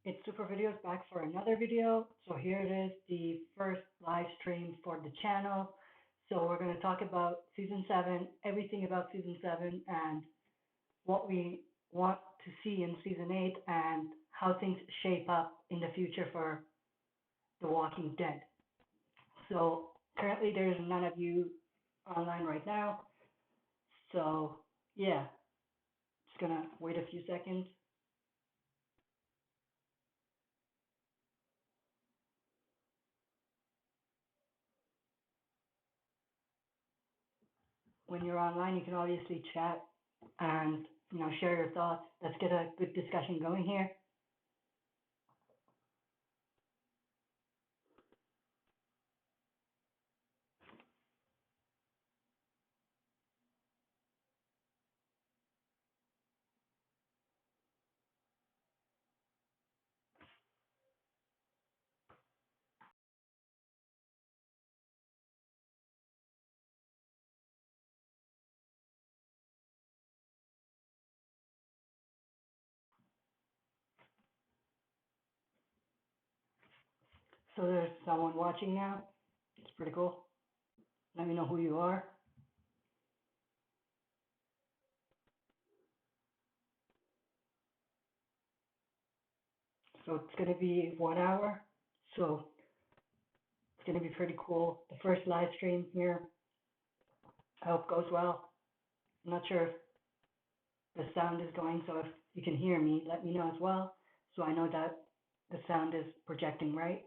It's Super Videos back for another video. So here it is, the first live stream for the channel. So we're going to talk about Season 7, everything about Season 7, and what we want to see in Season 8, and how things shape up in the future for The Walking Dead. So currently there's none of you online right now. So yeah, just going to wait a few seconds. When you're online, you can obviously chat and share your thoughts. Let's get a good discussion going here. So there's someone watching now. It's pretty cool. Let me know who you are. So it's going to be 1 hour. So it's going to be pretty cool. The first live stream here. I hope it goes well. I'm not sure if the sound is going, so if you can hear me, let me know as well, so I know that the sound is projecting right.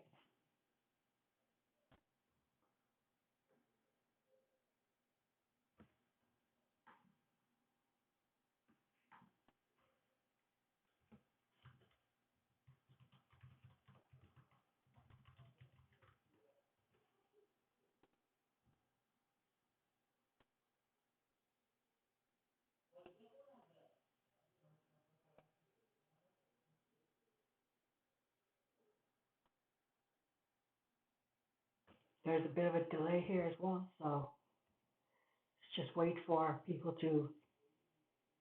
There's a bit of a delay here as well, so let's just wait for people to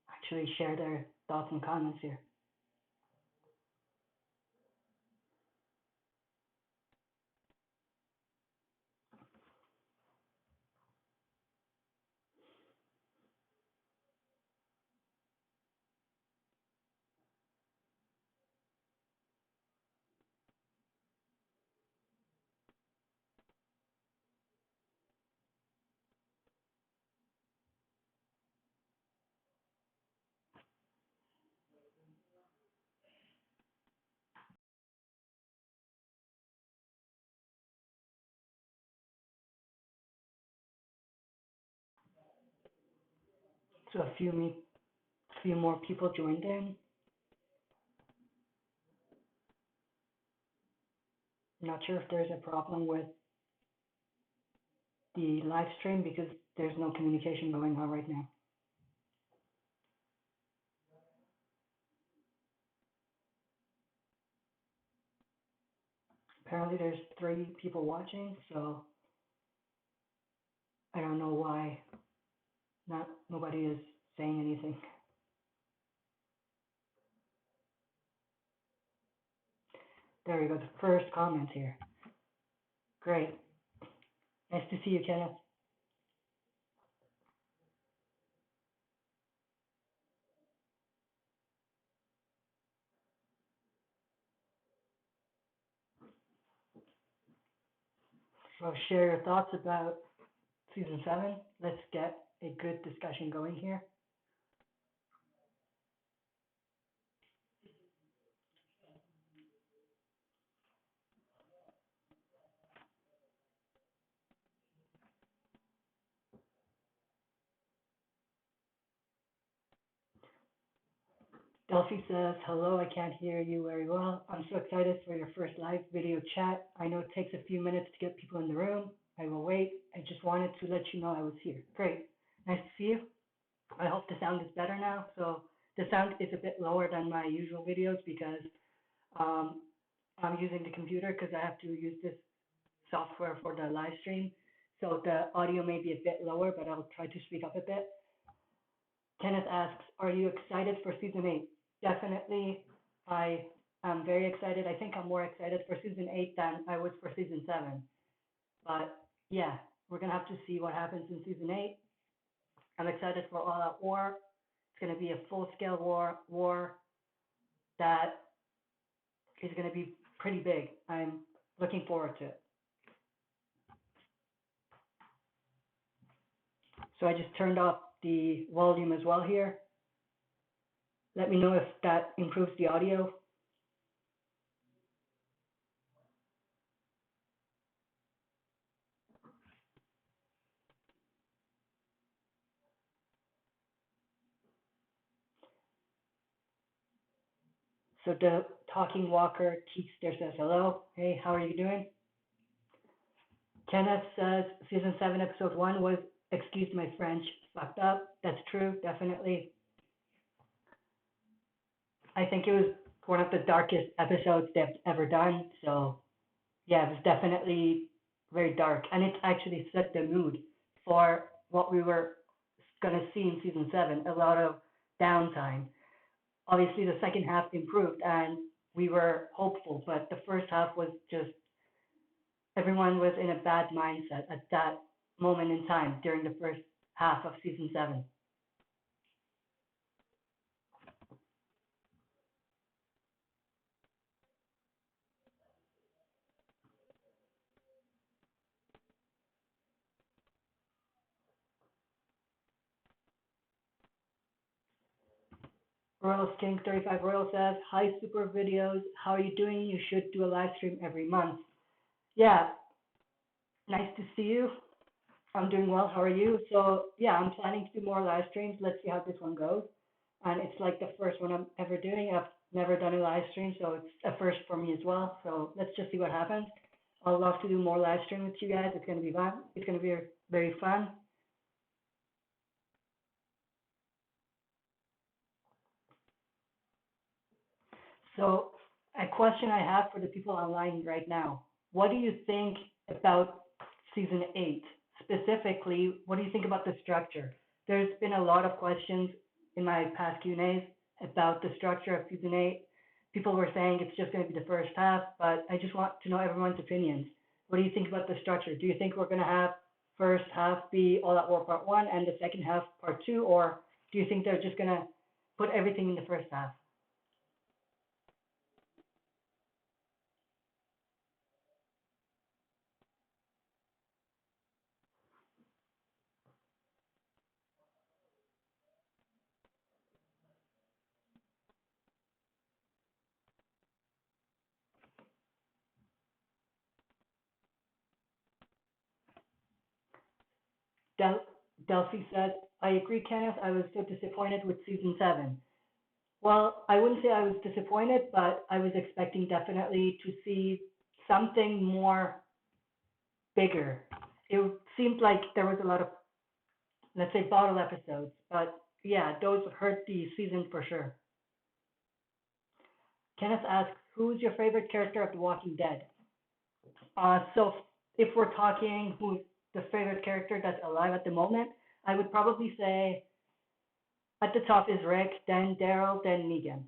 actually share their thoughts and comments here. So a few more people joined in. I'm not sure if there's a problem with the live stream because there's no communication going on right now. Apparently there's 3 people watching, so I don't know why nobody is saying anything. There we go, the first comment here. Great. Nice to see you, Kenneth. So share your thoughts about Season 7. Let's get a good discussion going here. Delphi says, hello, I can't hear you very well. I'm so excited for your first live video chat. I know it takes a few minutes to get people in the room. I will wait. I just wanted to let you know I was here. Great. Nice to see you. I hope the sound is better now. So the sound is a bit lower than my usual videos because I'm using the computer because I have to use this software for the live stream. So the audio may be a bit lower, but I'll try to speak up a bit. Kenneth asks, are you excited for Season 8? Definitely. I I'm very excited. I think I'm more excited for season 8 than I was for season 7. But yeah, we're going to have to see what happens in season 8. I'm excited for All Out War. It's going to be a full-scale war that is going to be pretty big. I'm looking forward to it. So I just turned off the volume as well here. Let me know if that improves the audio. So the Talking Walker Keekster says hello. Hey, how are you doing? Kenneth says season 7 episode 1 was, excuse my French, fucked up. That's true, definitely. I think it was one of the darkest episodes they've ever done. So yeah, it was definitely very dark, and it actually set the mood for what we were going to see in season 7. A lot of downtime. Obviously, the second half improved, and we were hopeful, but the first half was just, everyone was in a bad mindset at that moment in time during the first half of season 7. Royal King 35 Royal says, hi Super Videos, how are you doing? You should do a live stream every month. Yeah, nice to see you. I'm doing well. How are you? So yeah, I'm planning to do more live streams. Let's see how this one goes. And it's like the first one I'm ever doing. I've never done a live stream, so it's a first for me as well. So let's just see what happens. I'd love to do more live stream with you guys. It's going to be fun. It's going to be very fun. So a question I have for the people online right now. What do you think about season 8? Specifically, what do you think about the structure? There's been a lot of questions in my past Q&As about the structure of season 8. People were saying it's just going to be the first half, but I just want to know everyone's opinions. What do you think about the structure? Do you think we're going to have first half be All Out War Part 1 and the second half Part 2, or do you think they're just going to put everything in the first half? Delphi said, I agree, Kenneth. I was so disappointed with season 7. Well, I wouldn't say I was disappointed, but I was expecting definitely to see something more bigger. It seemed like there was a lot of, let's say, bottle episodes, but yeah, those hurt the season for sure. Kenneth asks, who's your favorite character of The Walking Dead? So if we're talking who's the favorite character that's alive at the moment, I would probably say at the top is Rick, then Daryl, then Negan.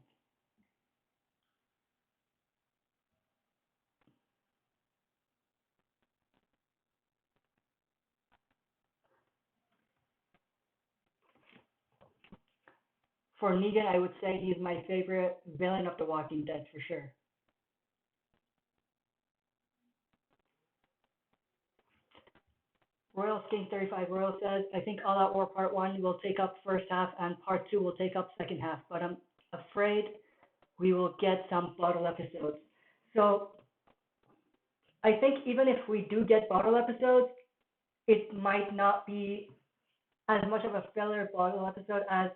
For Negan, I would say he's my favorite villain of The Walking Dead for sure. Royal King 35 Royal says, I think All Out War Part 1 will take up first half and Part 2 will take up second half, but I'm afraid we will get some bottle episodes. So I think even if we do get bottle episodes, it might not be as much of a filler bottle episode as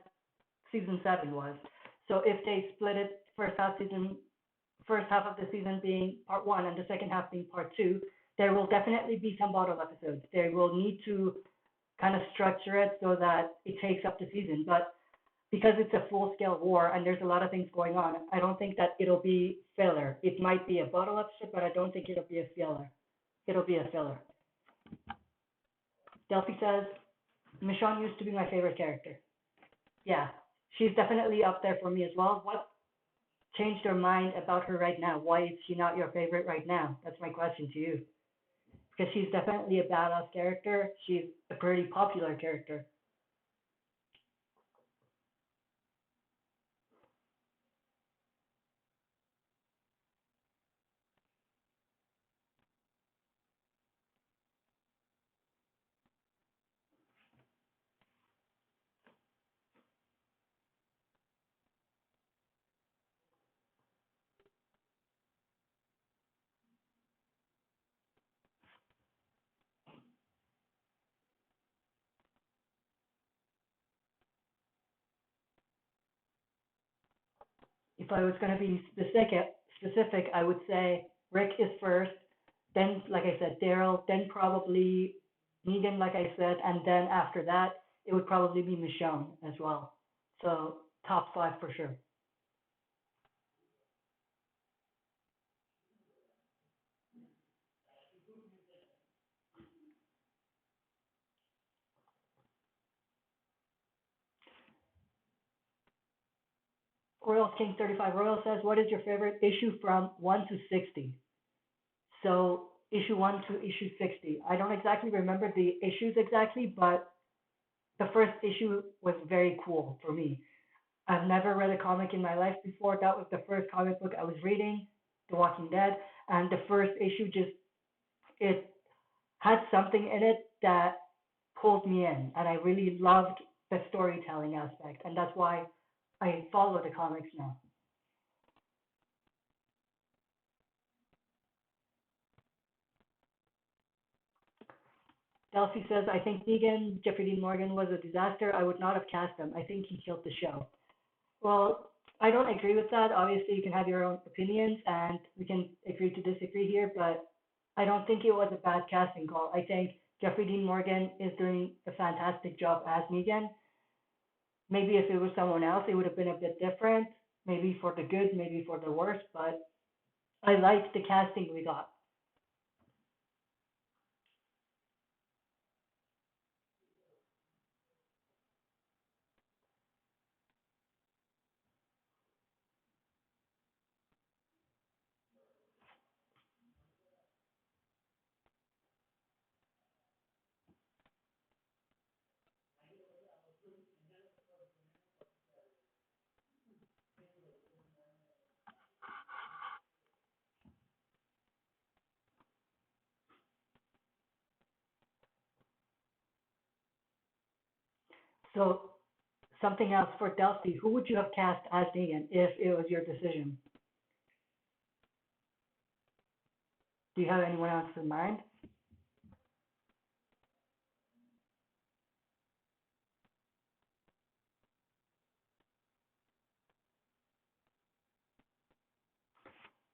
season 7 was. So if they split it first half of the season being part 1 and the second half being part 2, there will definitely be some bottle episodes. They will need to kind of structure it so that it takes up the season. But because it's a full-scale war and there's a lot of things going on, I don't think that it'll be filler. It might be a bottle episode, but I don't think it'll be a filler. It'll be a filler. Delphi says, Michonne used to be my favorite character. Yeah, she's definitely up there for me as well. What changed your mind about her right now? Why is she not your favorite right now? That's my question to you. Because she's definitely a badass character. She's a pretty popular character. If I was going to be specific, I would say Rick is first, then, like I said, Daryl, then probably Negan, like I said, and then after that, it would probably be Michonne as well. So top five for sure. Royals King 35 Royal says, what is your favorite issue from 1 to 60? So issue 1 to issue 60. I don't exactly remember the issues exactly, but the first issue was very cool for me. I've never read a comic in my life before. That was the first comic book I was reading, The Walking Dead, and the first issue just, it had something in it that pulled me in, and I really loved the storytelling aspect, and that's why I follow the comics now. Delphi says, I think Negan, Jeffrey Dean Morgan was a disaster. I would not have cast him. I think he killed the show. Well, I don't agree with that. Obviously, you can have your own opinions, and we can agree to disagree here, but I don't think it was a bad casting call. I think Jeffrey Dean Morgan is doing a fantastic job as Negan. Maybe if it was someone else, it would have been a bit different, maybe for the good, maybe for the worse, but I liked the casting we got. So, something else for Delphi, who would you have cast as Negan if it was your decision? Do you have anyone else in mind?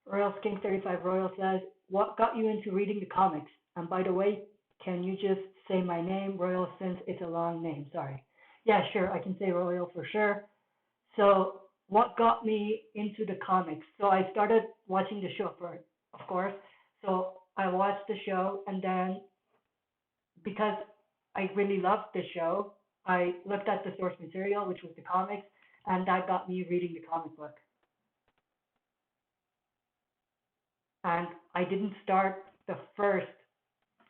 Royal King 35 Royal says, what got you into reading the comics? And by the way, can you just say my name, Royal, since it's a long name? Sorry. Yeah, sure, I can say Royal for sure. So, what got me into the comics? So, I started watching the show first, of course. So, I watched the show, and then because I really loved the show, I looked at the source material, which was the comics, and that got me reading the comic book. And the first,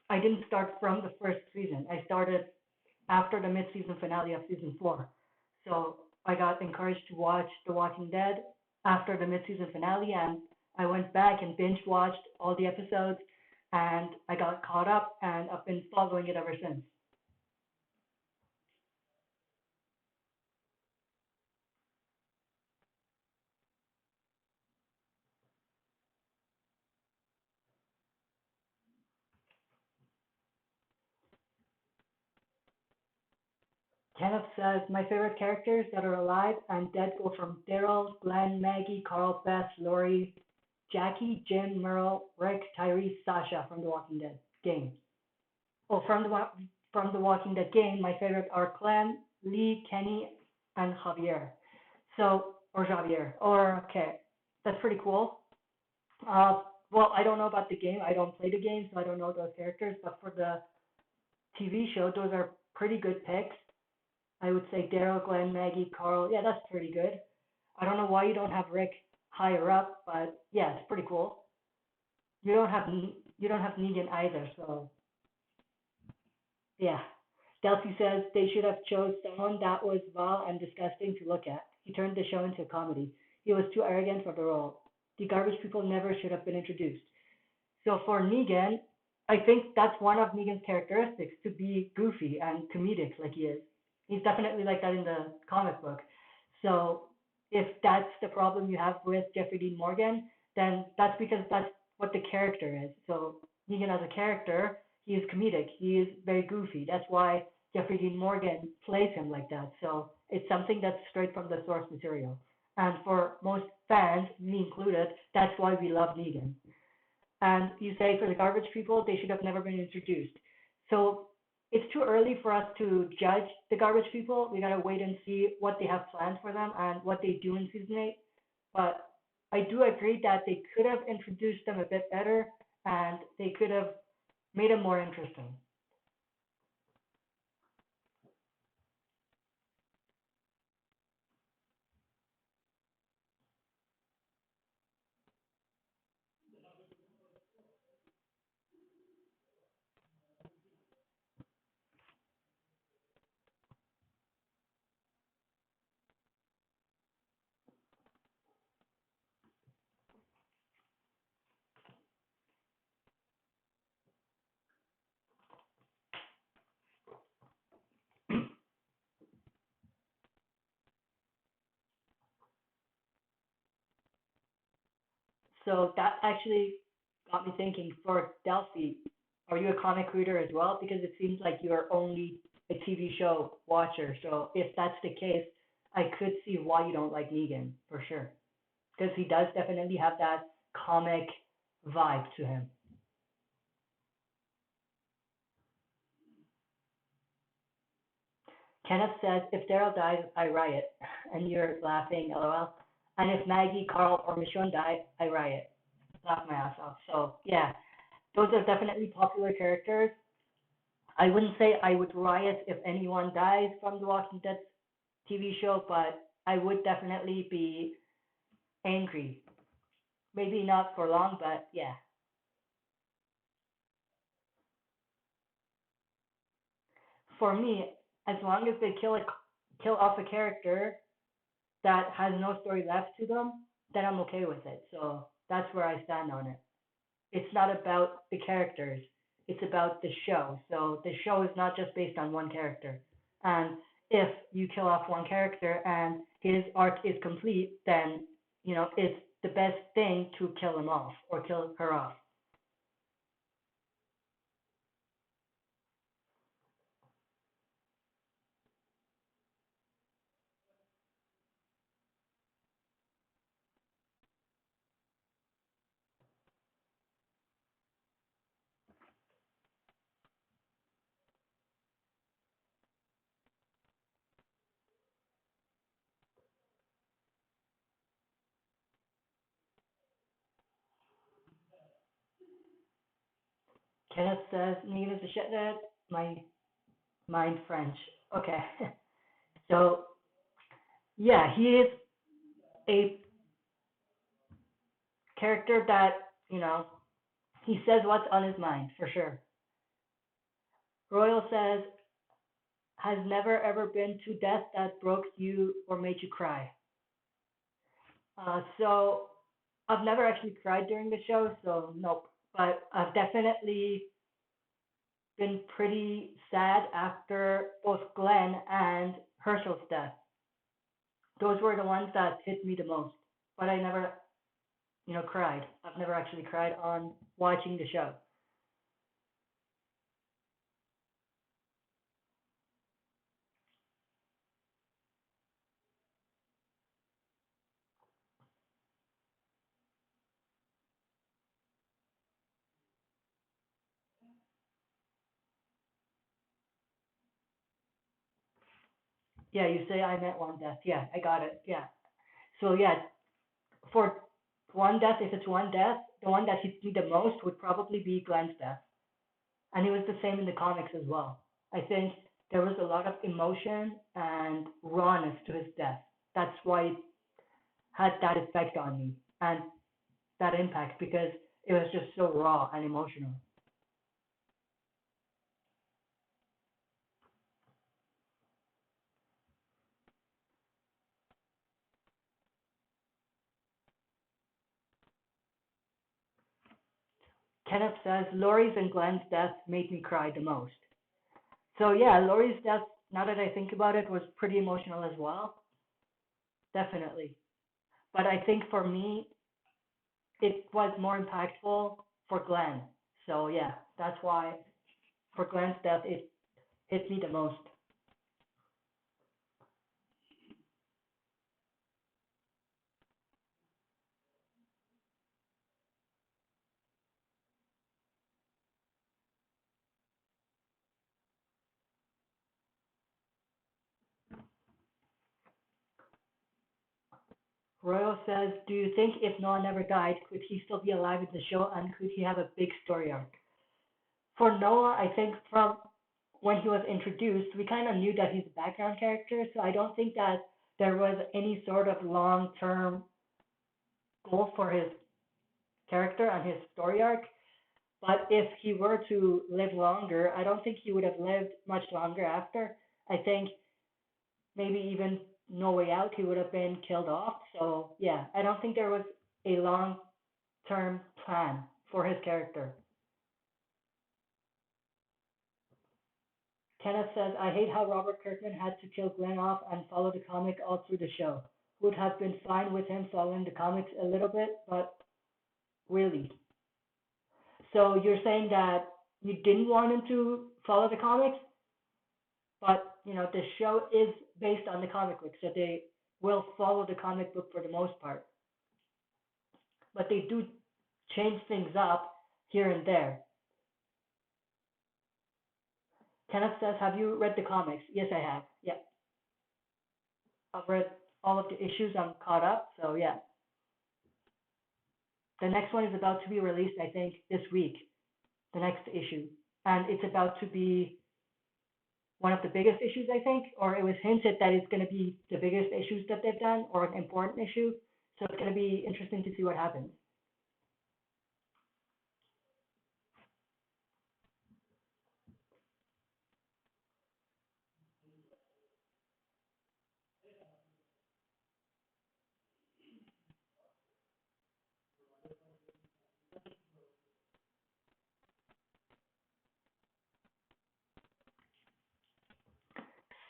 I didn't start from the first season. I started after the mid-season finale of season 4. So I got encouraged to watch The Walking Dead after the mid-season finale, and I went back and binge watched all the episodes, and I got caught up, and I've been following it ever since. Kenneth says, my favorite characters that are alive and dead go from Daryl, Glenn, Maggie, Carl, Beth, Lori, Jackie, Jim, Merle, Rick, Tyrese, Sasha from The Walking Dead game. Oh, from the Walking Dead game, my favorites are Clem, Lee, Kenny, and Javier. So, or Javier. Or okay, that's pretty cool. Well, I don't know about the game. I don't play the game, so I don't know those characters. But for the TV show, those are pretty good picks. I would say Daryl, Glenn, Maggie, Carl. Yeah, that's pretty good. I don't know why you don't have Rick higher up, but yeah, it's pretty cool. You don't have Negan either, so yeah. Delphi says they should have chose someone that was vile and disgusting to look at. He turned the show into a comedy. He was too arrogant for the role. The garbage people never should have been introduced. So for Negan, I think that's one of Negan's characteristics, to be goofy and comedic like he is. He's definitely like that in the comic book. So if that's the problem you have with Jeffrey Dean Morgan, then that's because that's what the character is. So Negan as a character, he is comedic. He is very goofy. That's why Jeffrey Dean Morgan plays him like that. So it's something that's straight from the source material. And for most fans, me included, that's why we love Negan. And you say for the garbage people, they should have never been introduced. So it's too early for us to judge the garbage people. We gotta wait and see what they have planned for them and what they do in season 8. But I do agree that they could have introduced them a bit better and they could have made them more interesting. So that actually got me thinking, for Delphi, are you a comic reader as well? Because it seems like you're only a TV show watcher. So if that's the case, I could see why you don't like Negan for sure. Because he does definitely have that comic vibe to him. Kenneth says, if Daryl dies, I riot. And you're laughing, lol. And if Maggie, Carl, or Michonne die, I riot. Laugh my ass off. So, yeah, those are definitely popular characters. I wouldn't say I would riot if anyone dies from the Walking Dead TV show, but I would definitely be angry. Maybe not for long, but yeah. For me, as long as they kill off a character that has no story left to them, then I'm okay with it. So that's where I stand on it. It's not about the characters, it's about the show. So the show is not just based on one character. And if you kill off one character and his arc is complete, then it's the best thing to kill him off or kill her off. Kenneth says Negan is a shithead. My mind French. Okay. So yeah, he is a character that, you know, he says what's on his mind for sure. Royal says, has never ever been to death that broke you or made you cry. So I've never actually cried during the show, so nope. But I've definitely been pretty sad after both Glenn and Herschel's death. Those were the ones that hit me the most. But I never, cried. I've never actually cried on watching the show. Yeah, you say I meant one death. Yeah, I got it. Yeah. So yeah, for one death, if it's one death, the one that hits me the most would probably be Glenn's death. And it was the same in the comics as well. I think there was a lot of emotion and rawness to his death. That's why it had that effect on me. and that impact because it was just so raw and emotional. Kenneth says Laurie's and Glenn's death made me cry the most. So yeah, Laurie's death, now that I think about it, was pretty emotional as well. Definitely. But I think for me, it was more impactful for Glenn. So yeah, that's why for Glenn's death, it hit me the most. Royal says, do you think if Noah never died, could he still be alive in the show and could he have a big story arc? For Noah, I think from when he was introduced, we kind of knew that he's a background character, so I don't think that there was any sort of long-term goal for his character and his story arc. But if he were to live longer, I don't think he would have lived much longer after. I think maybe even No Way Out, he would have been killed off. So yeah, I don't think there was a long-term plan for his character. Kenneth says, I hate how Robert Kirkman had to kill Glenn off and follow the comic all through the show. Would have been fine with him following the comics a little bit, but really. So you're saying that you didn't want him to follow the comics, but you know the show is based on the comic book, so they will follow the comic book for the most part. But they do change things up here and there. Kenneth says, have you read the comics? Yes, I have. Yeah. I've read all of the issues. I'm caught up. So, yeah. The next one is about to be released, I think, this week. The next issue. And it's about to be one of the biggest issues, I think. Or it was hinted that it's going to be the biggest issues that they've done or an important issue. So it's going to be interesting to see what happens.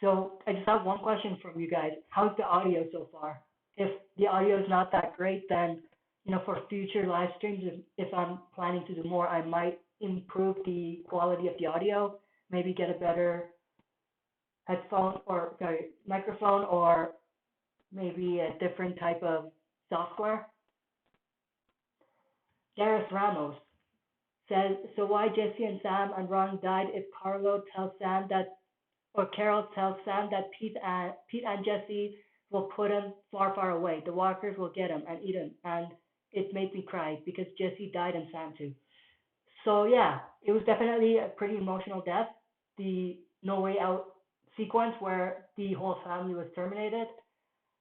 So I just have one question from you guys. How's the audio so far? If the audio is not that great, then for future live streams, if I'm planning to do more, I might improve the quality of the audio, maybe get a better headphone or sorry, microphone or maybe a different type of software. Gareth Ramos says, so why Jesse and Sam and Ron died if Carlo tells Sam that or Carol tells Sam that Pete and Jesse will put him far, far away. The walkers will get him and eat him. And it made me cry because Jesse died and Sam too. So yeah, it was definitely a pretty emotional death. The No Way Out sequence where the whole family was terminated.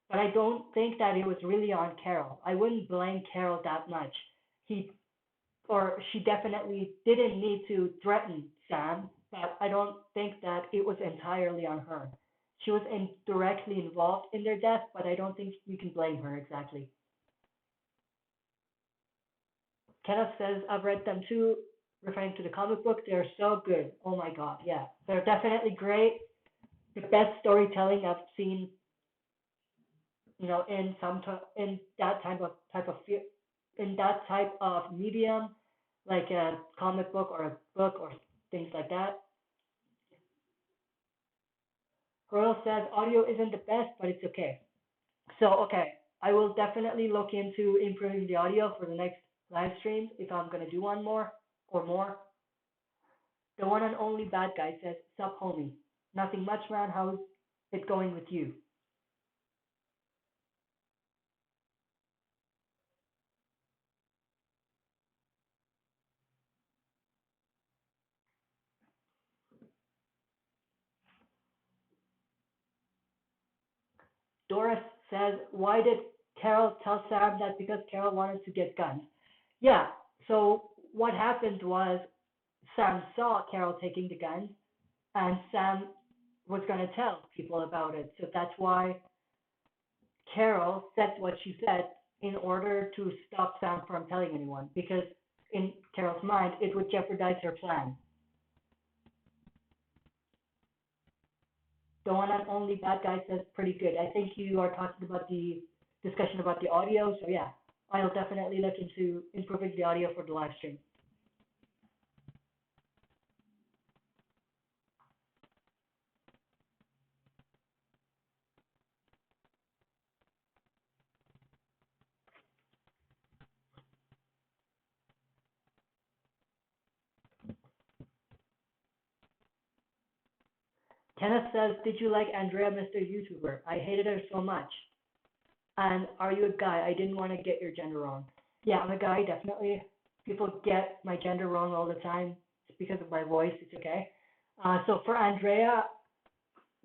But I don't think that it was really on Carol. I wouldn't blame Carol that much. He or she definitely didn't need to threaten Sam, but I don't think that it was entirely on her. She was directly involved in their death, but I don't think you can blame her exactly. Kenneth says, I've read them too, referring to the comic book. They're so good. Oh my god, yeah. They're definitely great. The best storytelling I've seen, in in that in that type of medium, like a comic book or a book or things like that. Royal says audio isn't the best, but it's okay. So, okay, I will definitely look into improving the audio for the next live stream if I'm going to do one more or more. The one and only bad guy says, sup homie. Nothing much, man. How's it going with you? Doris says, why did Carol tells Sam that because Carol wanted to get guns. Yeah, so what happened was Sam saw Carol taking the guns, and Sam was going to tell people about it. So that's why Carol said what she said in order to stop Sam from telling anyone, because in Carol's mind, it would jeopardize her plan. The one and only bad guy says pretty good. I think you are talking about the discussion about the audio, so yeah, I'll definitely look into improving the audio for the live stream. Kenneth says, did you like Andrea, Mr. YouTuber? I hated her so much. And are you a guy? I didn't want to get your gender wrong. Yeah, I'm a guy, definitely. People get my gender wrong all the time. It's because of my voice. It's okay. So for Andrea,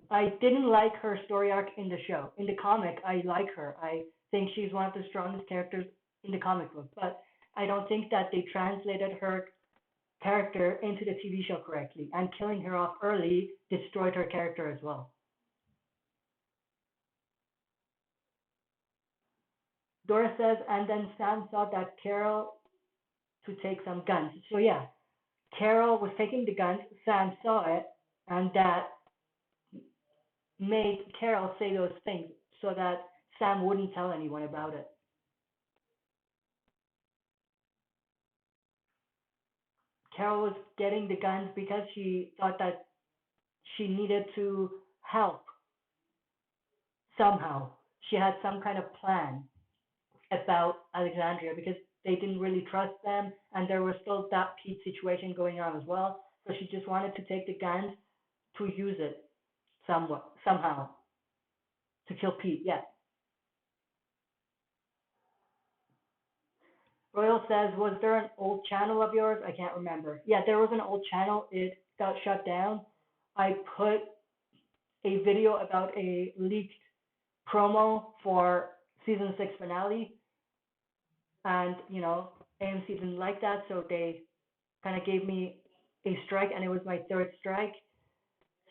I didn't like her story arc in the show. In the comic, I like her. I think she's one of the strongest characters in the comic book. But I don't think that they translated her character into the TV show correctly. And killing her off early destroyed her character as well. Dora says, and then Sam saw that Carol to take some guns. So yeah, Carol was taking the guns, Sam saw it, and that made Carol say those things so that Sam wouldn't tell anyone about it. Carol was getting the guns because she thought that she needed to help somehow. She had some kind of plan about Alexandria because they didn't really trust them, and there was still that Pete situation going on as well. So she just wanted to take the guns to use it somehow to kill Pete. Yeah. Royal says, was there an old channel of yours? I can't remember. Yeah, there was an old channel. It got shut down. I put a video about a leaked promo for season 6 finale, and AMC didn't like that, so they kind of gave me a strike, and it was my third strike.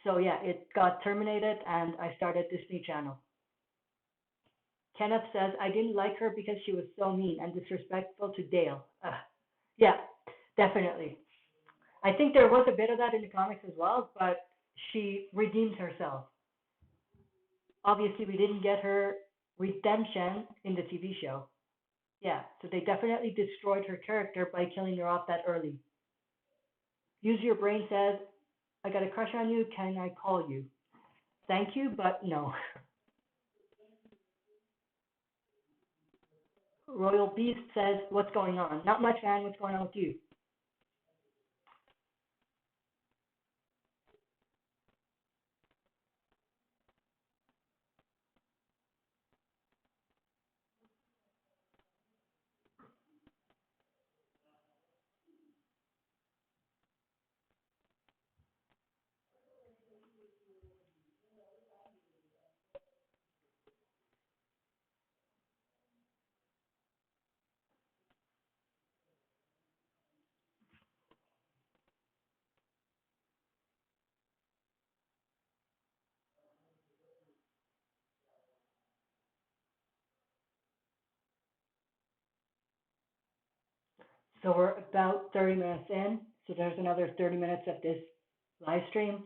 So yeah, it got terminated, and I started this new channel. Kenneth says, I didn't like her because she was so mean and disrespectful to Dale. Yeah, definitely. I think there was a bit of that in the comics as well, but she redeemed herself. Obviously, we didn't get her redemption in the TV show. Yeah, so they definitely destroyed her character by killing her off that early. Use Your Brain says, I got a crush on you, can I call you? Thank you, but no. Royal Beast says, what's going on? Not much, man. What's going on with you? So we're about 30 minutes in. So there's another 30 minutes of this live stream.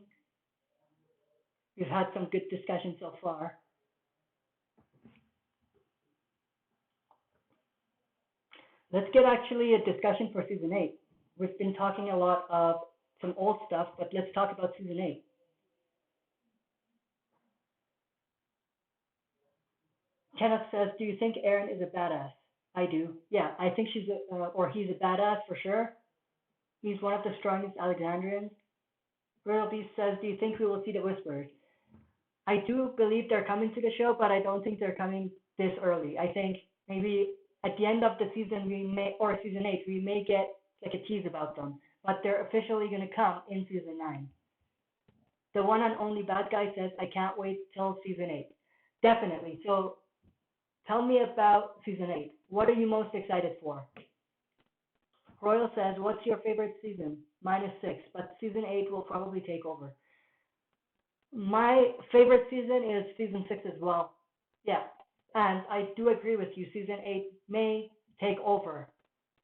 We've had some good discussion so far. Let's get actually a discussion for season 8. We've been talking a lot of some old stuff, but let's talk about season 8. Kenneth says, do you think Aaron is a badass? I do. Yeah, I think he's a badass for sure. He's one of the strongest Alexandrians. Royal Beast says, do you think we will see the Whisperers? I do believe they're coming to the show, but I don't think they're coming this early. I think maybe at the end of the season or season 8, we may get like a tease about them, but they're officially going to come in season 9. The one and only bad guy says, I can't wait till season 8. Definitely. So Tell me about season 8. What are you most excited for? Royal says, what's your favorite season? Mine is 6, but season 8 will probably take over. My favorite season is season 6 as well. Yeah, and I do agree with you. Season 8 may take over.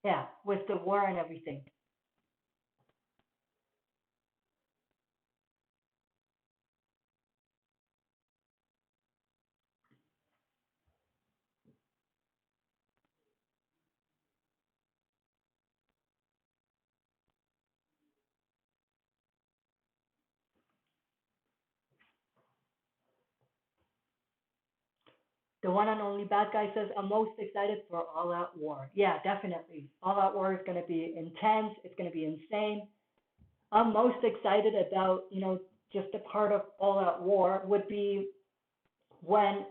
Yeah, with the war and everything. The one and only bad guy says, I'm most excited for All Out War. Yeah, definitely. All Out War is going to be intense. It's going to be insane. I'm most excited about, just a part of All Out War would be when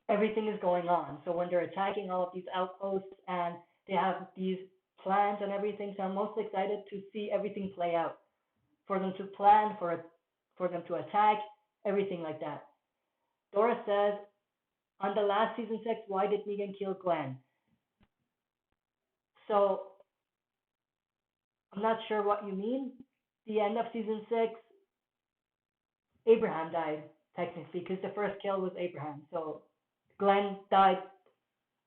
everything is going on. So when they're attacking all of these outposts and they have these plans and everything. So I'm most excited to see everything play out. For them to plan, for them to attack, everything like that. Dora says, on the last season 6, why did Negan kill Glenn? So I'm not sure what you mean. The end of season 6, Abraham died, technically, because the first kill was Abraham. So Glenn died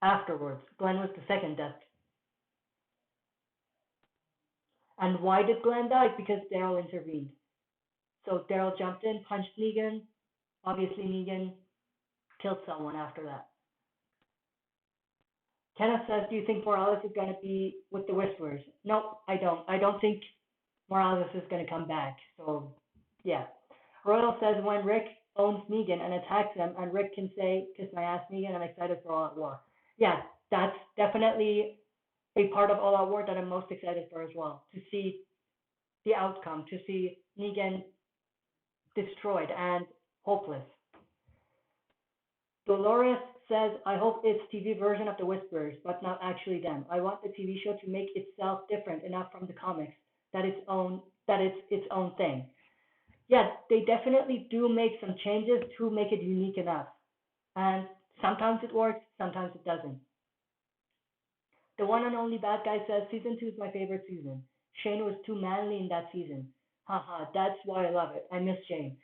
afterwards. Glenn was the second death. And why did Glenn die? Because Daryl intervened. So Daryl jumped in, punched Negan. Obviously, Negan killed someone after that. Kenneth says, do you think Morales is going to be with the Whisperers? Nope, I don't. I don't think Morales is going to come back. So, yeah. Royal says, when Rick owns Negan and attacks him, and Rick can say, kiss my ass, Negan, I'm excited for All Out War. Yeah, that's definitely a part of All Out War that I'm most excited for as well. To see the outcome, to see Negan destroyed and hopeless. Dolores says, I hope it's TV version of the Whisperers, but not actually them. I want the TV show to make itself different enough from the comics that it's its own thing. Yeah, they definitely do make some changes to make it unique enough. And sometimes it works, sometimes it doesn't. The one and only bad guy says, season 2 is my favorite season. Shane was too manly in that season. Haha, that's why I love it. I miss Shane.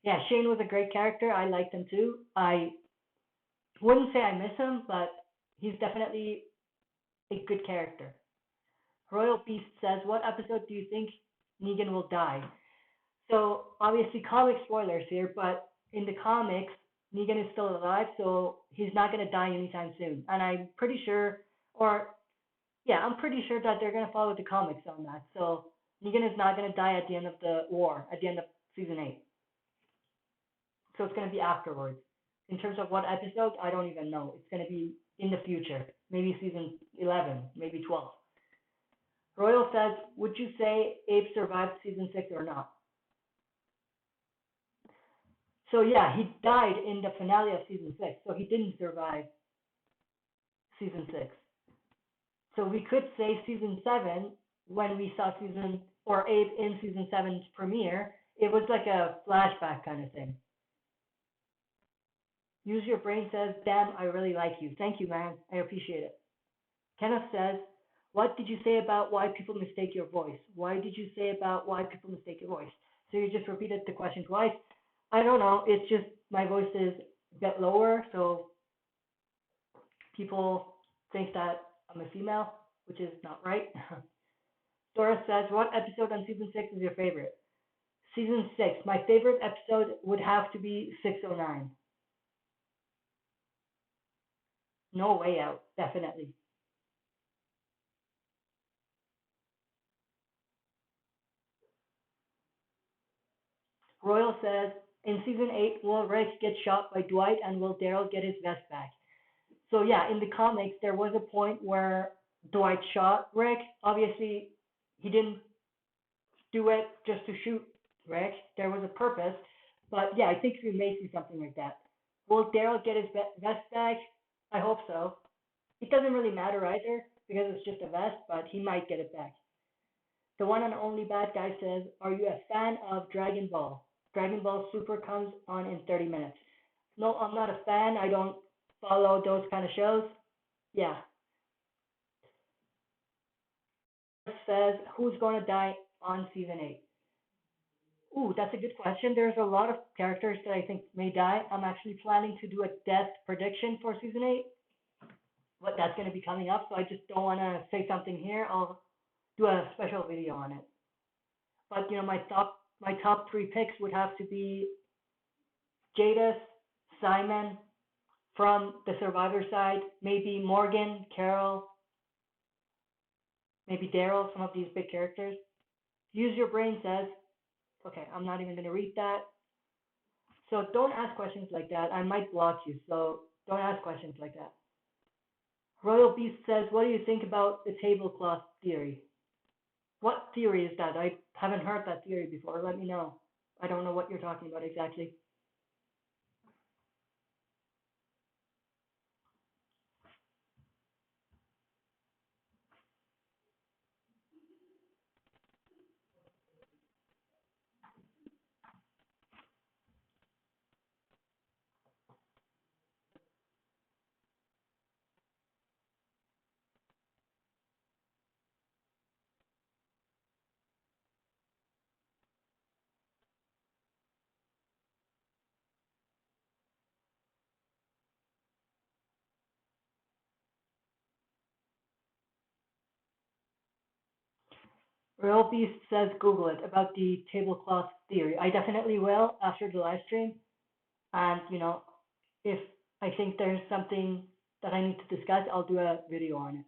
Yeah, Shane was a great character. I liked him too. I wouldn't say I miss him, but he's definitely a good character. Royal Beast says, what episode do you think Negan will die? So, obviously, comic spoilers here, but in the comics, Negan is still alive, so he's not going to die anytime soon. And I'm pretty sure that they're going to follow the comics on that. So, Negan is not going to die at the end of the war, at the end of season 8. So, it's going to be afterwards. In terms of what episode, I don't even know. It's going to be in the future. Maybe season 11, maybe 12. Royal says, would you say Abe survived season 6 or not? So yeah, he died in the finale of season 6, so he didn't survive season 6. So we could say season 7, when we saw Abe in season 7's premiere, it was like a flashback kind of thing. Use Your Brain says, damn, I really like you. Thank you, man. I appreciate it. Kenneth says, what did you say about why people mistake your voice? Why did you say about why people mistake your voice? So you just repeated the question twice. I don't know. It's just my voice is a bit lower, so people think that I'm a female, which is not right. Doris says, what episode on season 6 is your favorite? Season 6. My favorite episode would have to be 609. No Way Out, definitely. Royal says, in season 8, will Rick get shot by Dwight and will Daryl get his vest back? So yeah, in the comics, there was a point where Dwight shot Rick. Obviously, he didn't do it just to shoot Rick. There was a purpose. But yeah, I think we may see something like that. Will Daryl get his vest back? I hope so. It doesn't really matter either because it's just a vest, but he might get it back. The one and only bad guy says, are you a fan of Dragon Ball? Dragon Ball Super comes on in 30 minutes. No, I'm not a fan. I don't follow those kind of shows. Yeah. It says, who's going to die on season 8? Ooh, that's a good question. There's a lot of characters that I think may die. I'm actually planning to do a death prediction for season 8, but that's going to be coming up, so I just don't want to say something here. I'll do a special video on it. But you know, my top 3 picks would have to be Jadis, Simon from the Survivor side, maybe Morgan, Carol, maybe Daryl, some of these big characters. Use Your Brain says, okay, I'm not even going to read that. So don't ask questions like that. I might block you, so don't ask questions like that. Royal Beast says, what do you think about the tablecloth theory? What theory is that? I haven't heard that theory before. Let me know. I don't know what you're talking about exactly. Royal Beast says Google it about the tablecloth theory. I definitely will after the live stream. And, you know, if I think there's something that I need to discuss, I'll do a video on it.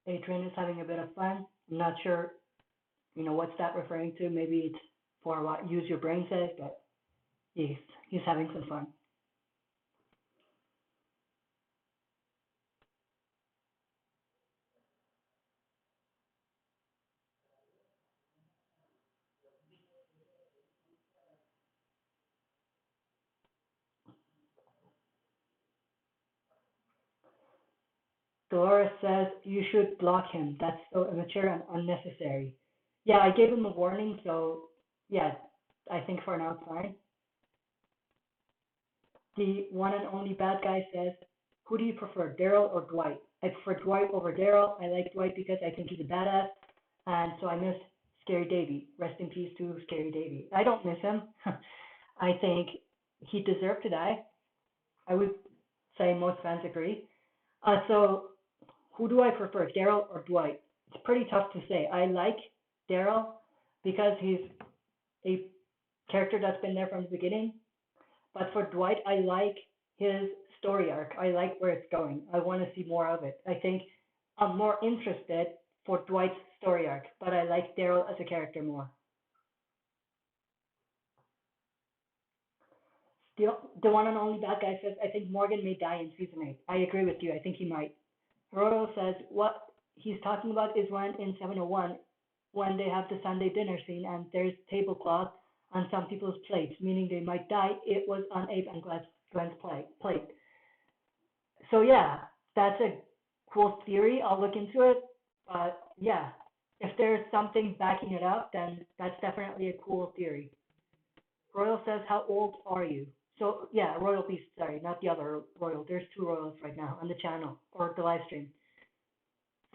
Adrian is having a bit of fun. I'm not sure, you know, what's that referring to. Maybe it's for what Use Your Brain says, but he's having some fun. Dolores says you should block him. That's so immature and unnecessary. Yeah, I gave him a warning, so yeah, I think for now it's fine. The one and only bad guy says, who do you prefer, Daryl or Dwight? I prefer Dwight over Daryl. I like Dwight because I think he's a badass, and so I miss Scary Davy. Rest in peace to Scary Davy. I don't miss him. I think he deserved to die. I would say most fans agree. So who do I prefer, Daryl or Dwight? It's pretty tough to say. I like Daryl because he's a character that's been there from the beginning. But for Dwight, I like his story arc. I like where it's going. I want to see more of it. I think I'm more interested for Dwight's story arc, but I like Daryl as a character more. The one and only bad guy says, I think Morgan may die in season 8. I agree with you. I think he might. Royal says, what he's talking about is when in 701, when they have the Sunday dinner scene and there's tablecloth on some people's plates, meaning they might die. It was on Abe and Glenn's plate. So yeah, that's a cool theory. I'll look into it. But yeah, if there's something backing it up, then that's definitely a cool theory. Royal says, how old are you? So yeah, Royal Beast, sorry, not the other Royal. There's 2 Royals right now on the channel or the live stream.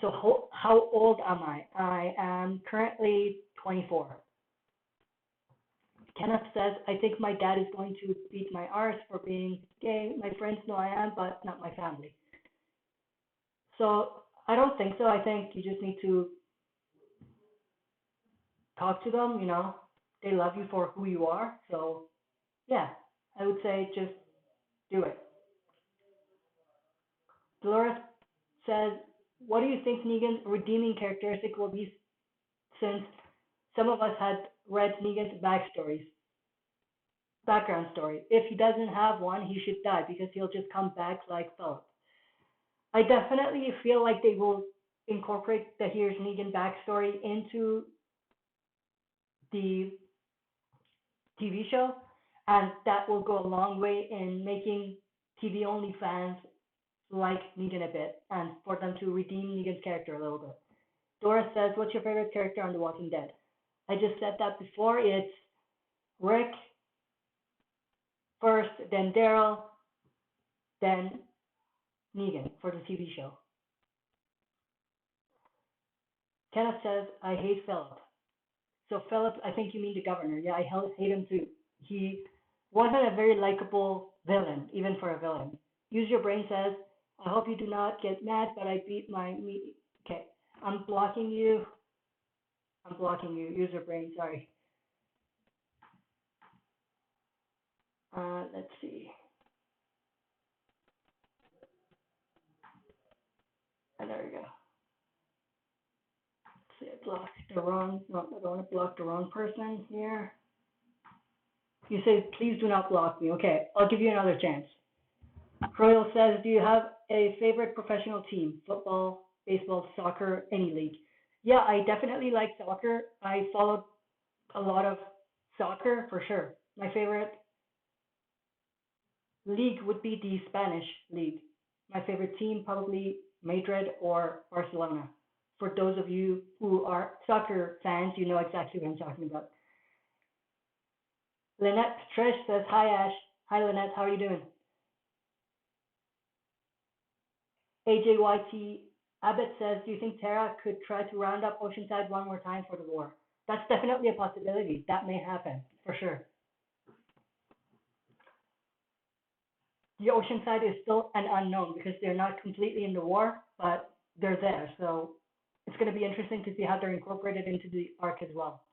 So how old am I? I am currently 24. Kenneth says, I think my dad is going to beat my arse for being gay. My friends know I am, but not my family. So I don't think so. I think you just need to talk to them, you know. They love you for who you are. So yeah, I would say just do it. Dolores says, what do you think Negan's redeeming characteristic will be, since some of us had read Negan's background story? If he doesn't have one, he should die because he'll just come back like Philip. I definitely feel like they will incorporate the Here's Negan backstory into the TV show, and that will go a long way in making TV only fans like Negan a bit, and for them to redeem Negan's character a little bit. Doris says, what's your favorite character on The Walking Dead? I just said that before. It's Rick first, then Daryl, then Negan for the TV show. Kenneth says, I hate Philip. So Philip, I think you mean the governor. Yeah, I hate him too. He wasn't a very likable villain, even for a villain. Use Your Brain says, I hope you do not get mad, but I beat my meat. Okay, I'm blocking you. Use Your Brain, sorry. Let's see. There we go. Let's see, I blocked the wrong, no, I don't want to block the wrong person here. You say, please do not block me. Okay, I'll give you another chance. Royal says, do you have a favorite professional team? Football, baseball, soccer, any league? Yeah, I definitely like soccer. I followed a lot of soccer for sure. My favorite league would be the Spanish league. My favorite team, probably Madrid or Barcelona. For those of you who are soccer fans, you know exactly what I'm talking about. Lynette Trish says, hi Ash. Hi Lynette, how are you doing? AJYT Abbott says, do you think Tara could try to round up Oceanside one more time for the war? That's definitely a possibility. That may happen, for sure. The Oceanside is still an unknown because they're not completely in the war, but they're there. So it's going to be interesting to see how they're incorporated into the arc as well.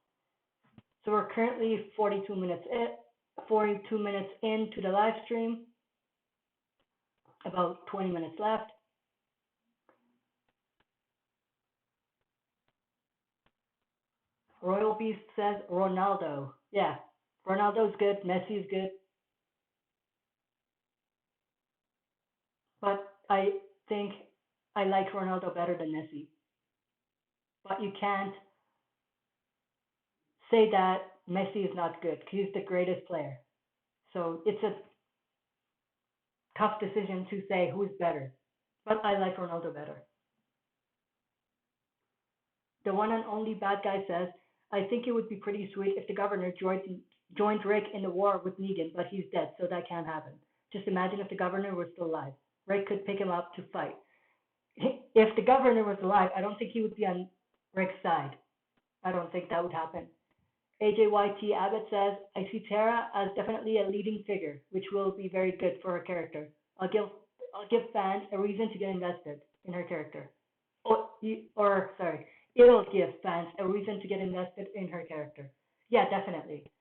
So we're currently 42 minutes into the live stream. About 20 minutes left. Royal Beast says Ronaldo. Yeah, Ronaldo's good. Messi's good. But I think I like Ronaldo better than Messi. But you can't say that Messi is not good. He's the greatest player. So it's a tough decision to say who's better. But I like Ronaldo better. The one and only bad guy says, I think it would be pretty sweet if the governor joined Rick in the war with Negan, but he's dead, so that can't happen. Just imagine if the governor was still alive. Rick could pick him up to fight. If the governor was alive, I don't think he would be on Rick's side. I don't think that would happen. AJYT Abbott says, I see Tara as definitely a leading figure, which will be very good for her character. I'll give fans a reason to get invested in her character. It'll give fans a reason to get invested in her character. Yeah, definitely.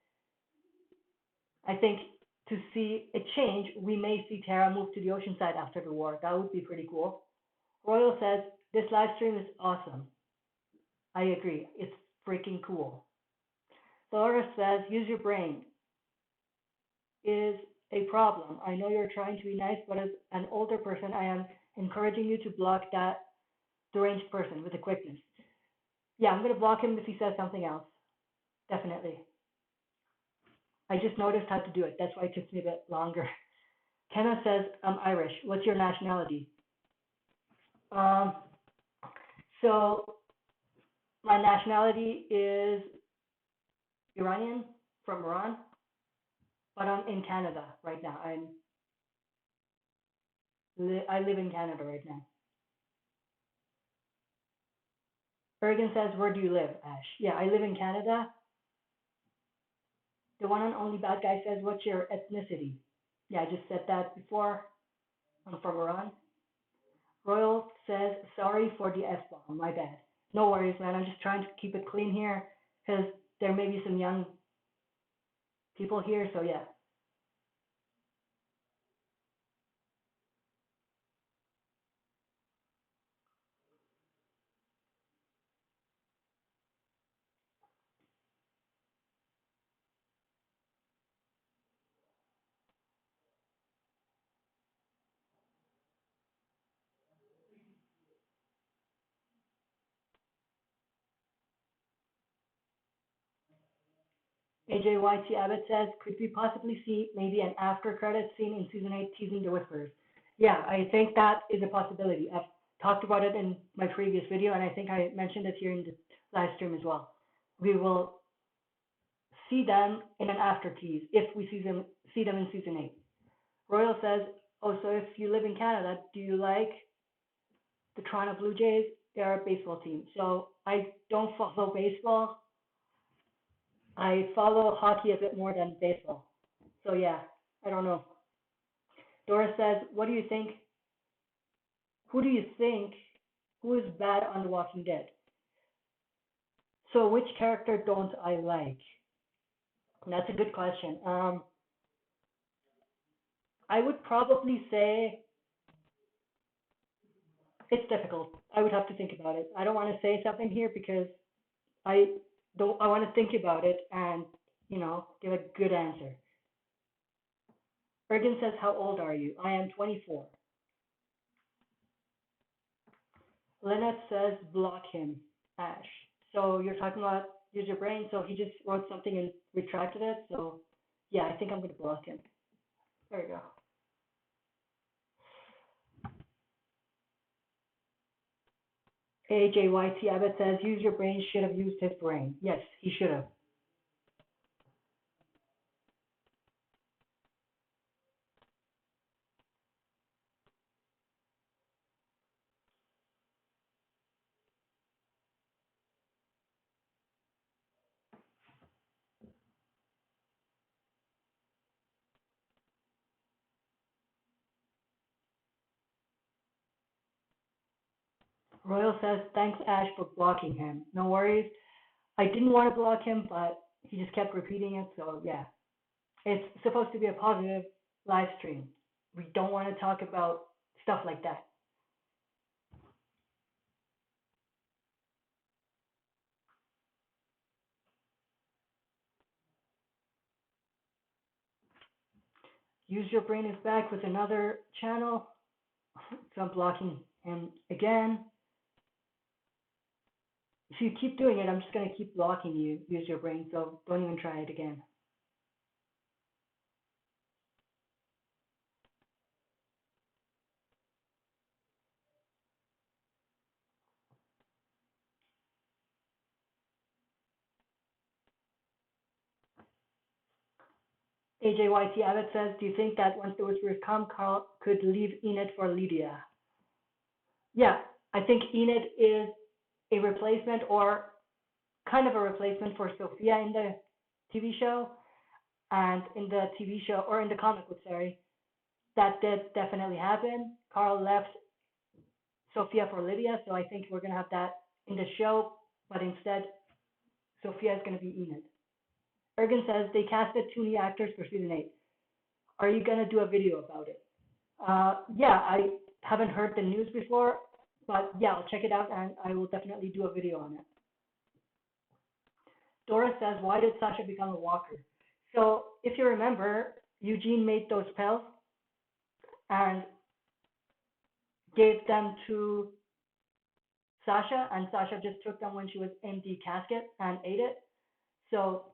I think to see a change, we may see Tara move to the Oceanside after the war. That would be pretty cool. Royal says, this live stream is awesome. I agree. It's freaking cool. Laura says, use your brain is a problem. I know you're trying to be nice, but as an older person, I am encouraging you to block that deranged person with a quickness. Yeah, I'm going to block him if he says something else. Definitely. I just noticed how to do it. That's why it took me a bit longer. Kenna says, I'm Irish. What's your nationality? So my nationality is Iranian, from Iran, but I'm in Canada right now. I live in Canada right now. Bergen says, where do you live, Ash? Yeah, I live in Canada. The one and only bad guy says, what's your ethnicity? Yeah, I just said that before. I'm from Iran. Royal says, sorry for the F-bomb, my bad. No worries, man. I'm just trying to keep it clean here because there may be some young people here, so yeah. AJYT Abbott says, could we possibly see maybe an after credit scene in season 8 teasing the Whispers? Yeah, I think that is a possibility. I've talked about it in my previous video, and I think I mentioned it here in the live stream as well. We will see them in an after tease if we see them in season 8. Royal says, oh, so if you live in Canada, do you like the Toronto Blue Jays? They're a baseball team. So I don't follow baseball. I follow hockey a bit more than baseball. So yeah, I don't know. Dora says, what do you think? Who do you think who is bad on The Walking Dead? So which character don't I like? That's a good question. I would probably say it's difficult. I would have to think about it. I don't want to say something here because I want to think about it and, give a good answer. Ergen says, how old are you? I am 24. Lynette says, block him, Ash. So you're talking about use your brain. So he just wrote something and retracted it. So yeah, I think I'm going to block him. There you go. AJYT Abbott says, use your brain, should have used his brain. Yes, he should have. Royal says, thanks, Ash, for blocking him. No worries. I didn't want to block him, but he just kept repeating it, so yeah. It's supposed to be a positive live stream. We don't want to talk about stuff like that. Use Your Brain is back with another channel, so I'm blocking him again. If you keep doing it, I'm just going to keep blocking you, Use Your Brain, so don't even try it again. AJYT Abbott says, do you think that once the Whispers come, Carl could leave Enid for Lydia? Yeah, I think Enid is a replacement or kind of a replacement for Sophia in the TV show. And in the TV show, or in the comic book, sorry, that did definitely happen. Carl left Sophia for Lydia, so I think we're going to have that in the show, but instead, Sophia is going to be Enid. Ergen says they casted 2 new actors for season 8. Are you going to do a video about it? Yeah, I haven't heard the news before, but yeah, I'll check it out and I will definitely do a video on it. Dora says, why did Sasha become a walker? So if you remember, Eugene made those pills and gave them to Sasha, and Sasha just took them when she was in the casket and ate it. So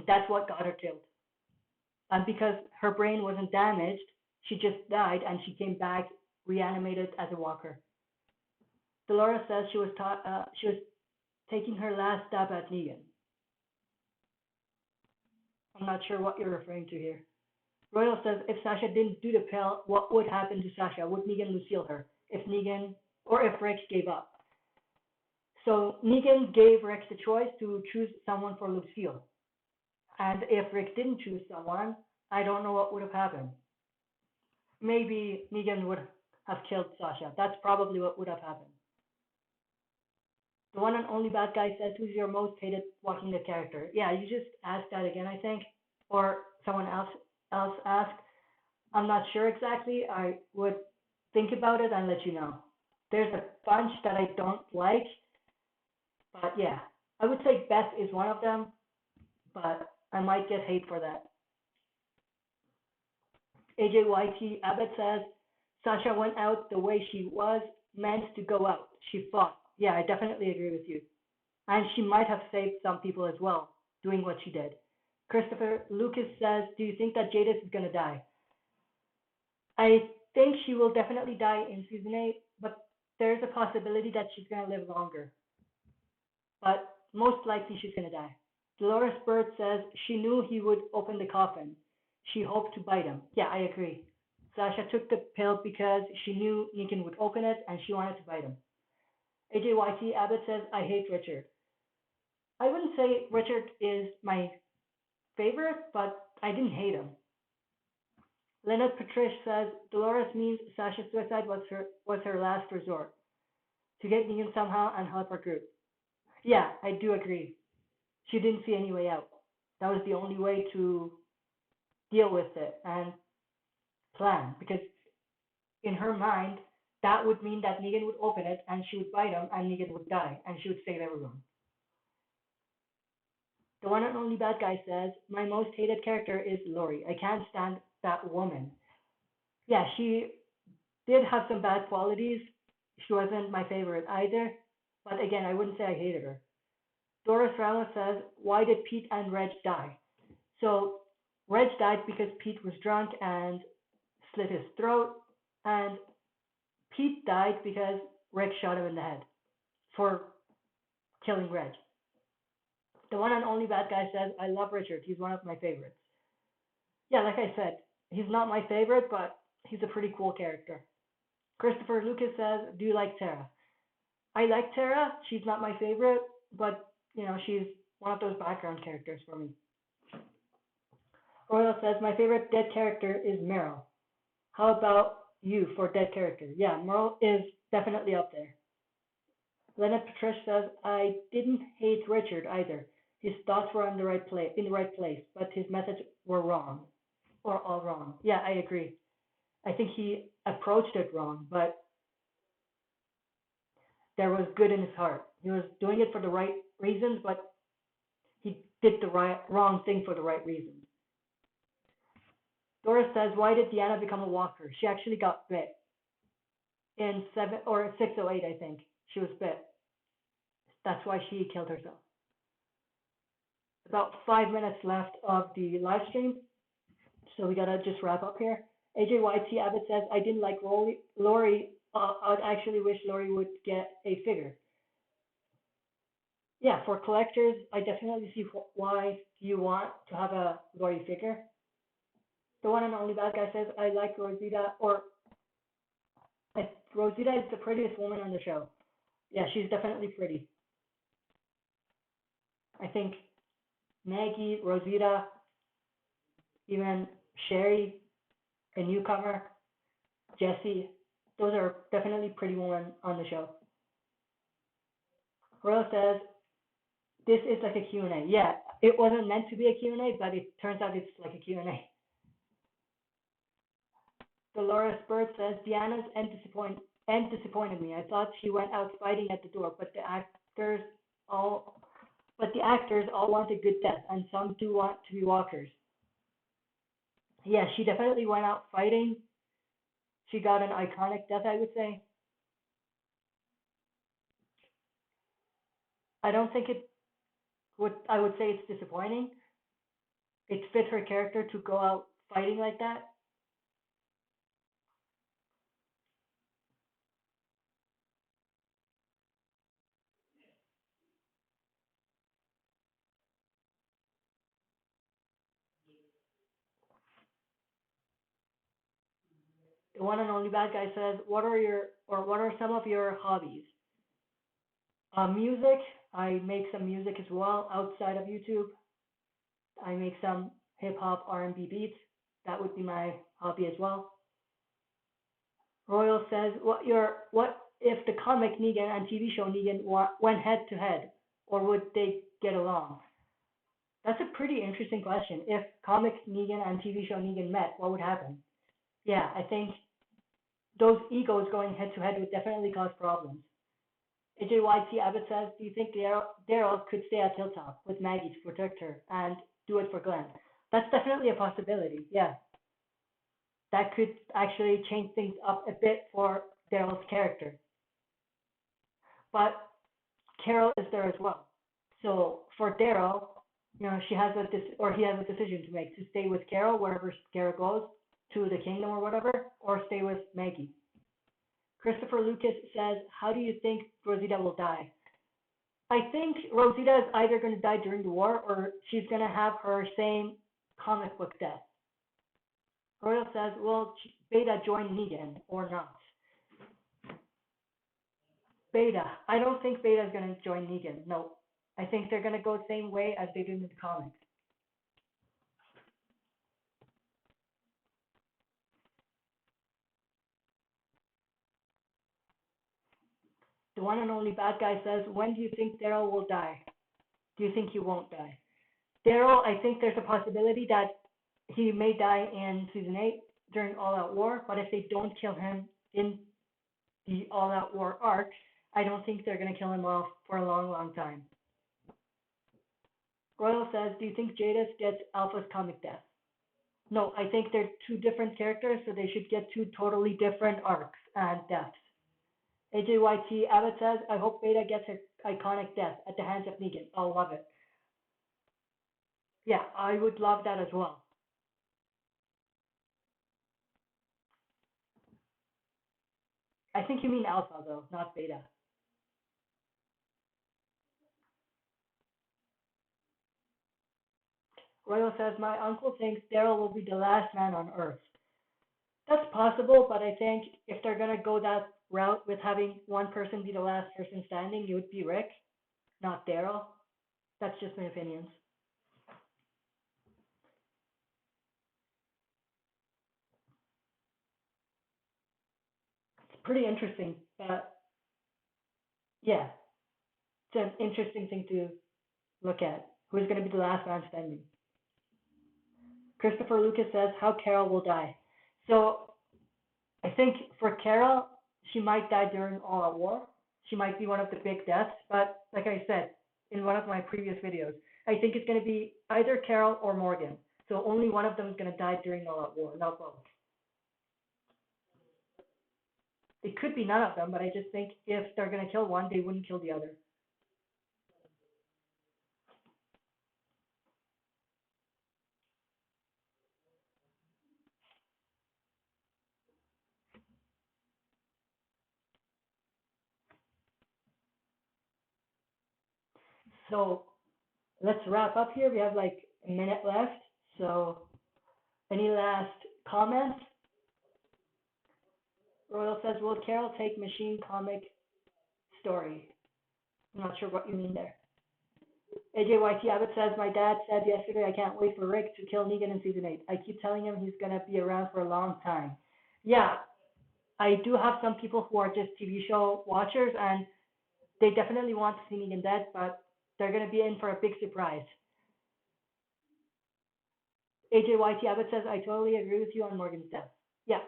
that's what got her killed. And because her brain wasn't damaged, she just died and she came back reanimated as a walker. Dolores says she was taking her last stab at Negan. I'm not sure what you're referring to here. Royal says, if Sasha didn't do the pill, what would happen to Sasha? Would Negan Lucille her? If Negan, or if Rex gave up? So Negan gave Rex the choice to choose someone for Lucille. And if Rick didn't choose someone, I don't know what would have happened. Maybe Negan would have killed Sasha. That's probably what would have happened. The one and only bad guy says, who's your most hated Walking Dead character? Yeah, you just asked that again, I think. Or someone else asked. I'm not sure exactly. I would think about it and let you know. There's a bunch that I don't like, but yeah. I would say Beth is one of them, but I might get hate for that. AJYT Abbott says, Sasha went out the way she was meant to go out. She fought. Yeah, I definitely agree with you. And she might have saved some people as well, doing what she did. Christopher Lucas says, do you think that Jadis is going to die? I think she will definitely die in season 8, but there's a possibility that she's going to live longer. But most likely she's going to die. Dolores Bird says she knew he would open the coffin. She hoped to bite him. Yeah, I agree. Sasha took the pill because she knew Negan would open it and she wanted to bite him. AJYT Abbott says, I hate Richard. I wouldn't say Richard is my favorite, but I didn't hate him. Leonard Patrice says, Dolores means Sasha's suicide was her last resort. To get Negan somehow and help her group. Yeah, I do agree. She didn't see any way out. That was the only way to deal with it and plan, because in her mind, that would mean that Negan would open it and she would bite him and Negan would die and she would save everyone. The one and only bad guy says, my most hated character is Lori. I can't stand that woman. Yeah, she did have some bad qualities. She wasn't my favorite either. But again, I wouldn't say I hated her. Doris Ramos says, why did Pete and Reg die? So Reg died because Pete was drunk and slit his throat. And Pete died because Rick shot him in the head for killing Reg. The one and only bad guy says, I love Richard. He's one of my favorites. Yeah, like I said, he's not my favorite, but he's a pretty cool character. Christopher Lucas says, do you like Tara? I like Tara. She's not my favorite, but, she's one of those background characters for me. Royal says, my favorite dead character is Meryl. How about you for dead character? Yeah, Meryl is definitely up there. Leonard Patrice says, I didn't hate Richard either. His thoughts were in the right place, but his methods were wrong, or all wrong. Yeah, I agree. I think he approached it wrong, but there was good in his heart. He was doing it for the right reasons, but he did the wrong thing for the right reasons. Doris says, why did Deanna become a walker? She actually got bit. In 608, I think. She was bit. That's why she killed herself. About 5 minutes left of the live stream, so we gotta just wrap up here. AJYT Abbott says, I didn't like Lori. I'd actually wish Lori would get a figure. Yeah, for collectors, I definitely see why you want to have a Lori figure. The one and only bad guy says, I like Rosita, or Rosita is the prettiest woman on the show. Yeah, she's definitely pretty. I think Maggie, Rosita, even Sherry, a newcomer, Jesse, those are definitely pretty women on the show. Royal says, this is like a Q&A. Yeah, it wasn't meant to be a Q&A, but it turns out it's like a Q&A. Dolores Bird says, Deanna's end disappointed me. I thought she went out fighting at the door, but the actors all wanted good death, and some do want to be walkers. Yeah, she definitely went out fighting. She got an iconic death, I would say. I don't think I would say it's disappointing. It fit her character to go out fighting like that. The one and only bad guy says, what are some of your hobbies? Music. I make some music as well outside of YouTube. I make some hip hop R&B beats. That would be my hobby as well. Royal says, what if the comic Negan and TV show Negan went head to head, or would they get along? That's a pretty interesting question. If comic Negan and TV show Negan met, what would happen? Yeah, I think those egos going head to head would definitely cause problems. AJYT Abbott says, do you think Daryl could stay at Hilltop with Maggie to protect her and do it for Glenn? That's definitely a possibility, yeah. That could actually change things up a bit for Daryl's character. But Carol is there as well. So for Daryl, he has a decision to make, to stay with Carol wherever Carol goes, to the kingdom or whatever, or stay with Maggie. Christopher Lucas says, how do you think Rosita will die? I think Rosita is either going to die during the war or she's going to have her same comic book death. Royal says, will Beta join Negan or not? Beta. I don't think Beta is going to join Negan. No. I think they're going to go the same way as they did in the comics. The one and only bad guy says, when do you think Daryl will die? Do you think he won't die? Daryl, I think there's a possibility that he may die in Season 8 during All Out War, but if they don't kill him in the All Out War arc, I don't think they're going to kill him off for a long, long time. Royal says, do you think Jadis gets Alpha's comic death? No, I think they're two different characters, so they should get two totally different arcs and deaths. AJYT Abbott says, I hope Beta gets an iconic death at the hands of Negan. I'll love it. Yeah, I would love that as well. I think you mean Alpha, though, not Beta. Royal says, my uncle thinks Daryl will be the last man on Earth. That's possible, but I think if they're going to go that route with having one person be the last person standing, it would be Rick, not Daryl. That's just my opinions. It's pretty interesting, but yeah, it's an interesting thing to look at. Who's going to be the last man standing? Christopher Lucas says, how Carol will die. So I think for Carol, she might die during All Out War. She might be one of the big deaths, but like I said in one of my previous videos, I think it's going to be either Carol or Morgan. So only one of them is going to die during All Out War, not both. It could be none of them, but I just think if they're going to kill one, they wouldn't kill the other. So let's wrap up here. We have like a minute left. So any last comments? Royal says, will Carol take Machine comic story? I'm not sure what you mean there. AJYT Abbott says, my dad said yesterday, I can't wait for Rick to kill Negan in Season 8. I keep telling him he's going to be around for a long time. Yeah, I do have some people who are just TV show watchers, and they definitely want to see Negan dead, but they're going to be in for a big surprise. AJYT Abbott says, I totally agree with you on Morgan's death. Yeah,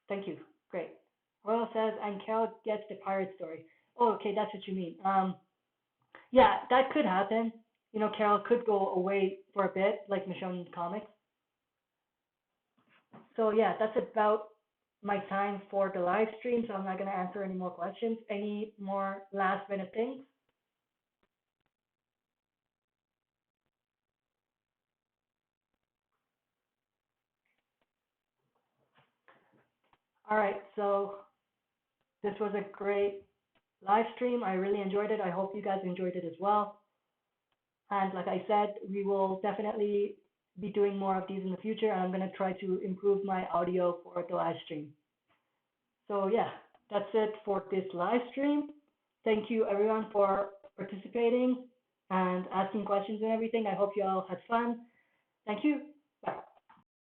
thank you. Great. Royal says, and Carol gets the pirate story. Oh, okay, that's what you mean. Yeah, that could happen. Carol could go away for a bit, like Michonne in the comics. So yeah, that's about my time for the live stream, so I'm not going to answer any more questions. Any more last minute things? All right, so this was a great live stream. I really enjoyed it. I hope you guys enjoyed it as well. And like I said, we will definitely be doing more of these in the future, and I'm going to try to improve my audio for the live stream. So yeah, that's it for this live stream. Thank you everyone for participating and asking questions and everything. I hope you all had fun. Thank you.